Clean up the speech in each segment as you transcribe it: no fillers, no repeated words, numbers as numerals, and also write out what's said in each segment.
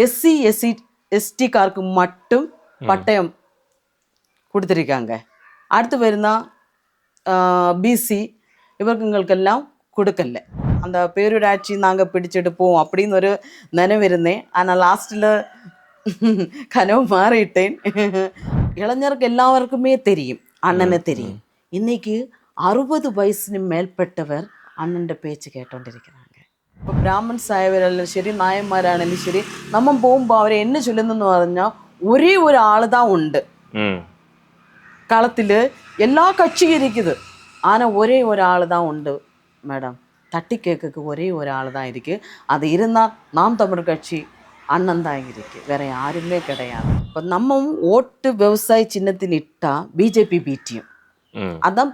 SC எஸ்டிக்காருக்கு மட்டும் பட்டயம் கொடுத்துருக்காங்க. அடுத்து வருந்தா பிசி இவர்களுக்கெல்லாம் கொடுக்கல. அந்த பேரூராட்சி நாங்கள் பிடிச்செடுப்போம் அப்படின்னு ஒரு நினைவு இருந்தேன். ஆனால் லாஸ்ட்டில் கனவு மாறிட்டேன். இளைஞருக்கு எல்லாருக்குமே தெரியும், அண்ணனை தெரியும். இன்னைக்கு 60 வயசுக்கு மேற்பட்டவர் அண்ணன் பேச்சு கேட்டோண்டிருக்கிறாங்க. இப்போ பிராமன் சாயவராலும் சரி, நாயന്മാരാണെങ്കിലും ശരി, நம்ம പോകുമ്പോൾ അവരെ என்ன சொல்லுன்னு പറഞ്ഞാൽ ஒரே ஒரு ஆள் தான் உண்டு களத்தில். எல்லா கட்சியும் இருக்குது, ஆனால் ஒரே ஒரு ஆள் தான் உண்டு மேடம். தட்டி கேட்குக்கு ஒரே ஒரு ஆள் தான் இருக்குது. அது இருந்தால் நாம் தமிழ் கட்சி அண்ணன் தான் இருக்குது, வேற யாருமே கிடையாது. இப்போ நம்ம ஓட்டு விவசாய சின்னத்தில் இட்டா பிஜேபி பீட்டியும் அதான்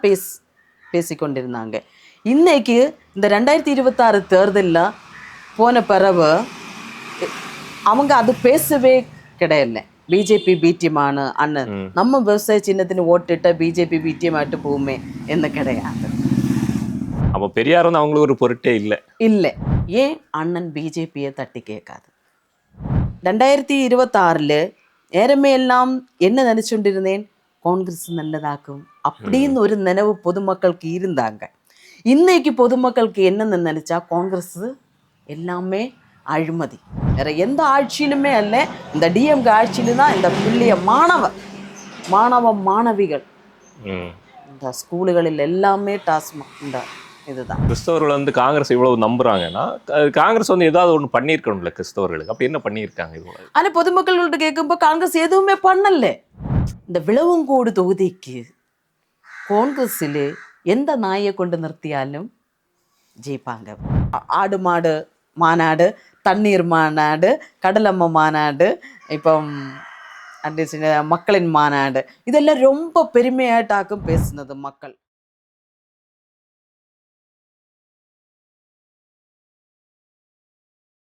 பேசிக்கொண்டிருந்தாங்க. இன்னைக்கு இந்த 2026 தேர்தலில் போன பிறகு அவங்க அது பேசவே கிடையாது. பிஜேபி பீட்டியமான அண்ணன் நம்ம விவசாய சின்னத்தின் ஓட்டுட்ட பிஜேபி பீட்டியமாட்டு போகுமே என்ன கிடையாது. அப்போ பெரியார் வந்து அவங்களுக்கு ஒரு பொருட்டே இல்லை. ஏன் அண்ணன் பிஜேபியை தட்டி கேட்காது? 2026 நேரமே எல்லாம் என்ன நினைச்சுண்டிருந்தேன், காங்கிரஸ் நல்லதாக்கும் அப்படின்னு ஒரு நினைவு பொதுமக்களுக்கு இருந்தாங்க. இன்னைக்கு பொதுமக்களுக்கு என்னன்னு நினைச்சா காங்கிரஸ் எல்லாமே அழிமதி, வேற எந்த ஆட்சியிலுமே அல்ல. இந்த டிஎம்கே ஆட்சியில தான் இந்த பிள்ளைய மாணவிகள் இந்த ஸ்கூலுகளில் எல்லாமே டாஸ்மாக் இந்த இதுதான். கிறிஸ்தவர்கள் வந்து காங்கிரஸ் இவ்வளவு நம்புறாங்கன்னா காங்கிரஸ் வந்து ஏதாவது ஒன்று பண்ணியிருக்கணும்ல கிறிஸ்தவர்களுக்கு. அப்படி என்ன பண்ணியிருக்காங்க இவ்வளவு? ஆனால் பொதுமக்கள்கிட்ட கேட்கும்போது காங்கிரஸ் எதுவுமே பண்ணல. இந்த விளவங்கோடு தொகுதிக்கு காங்கிரஸில் எந்த நாயை கொண்டு நிறுத்தியாலும் ஜெயிப்பாங்க. ஆடு மாடு மாநாடு, தண்ணீர் மாநாடு, கடலம்மை மாநாடு, இப்போ மக்களின் மாநாடு, இதெல்லாம் ரொம்ப பெருமையாட்டாக்கும் பேசுனது மக்கள்.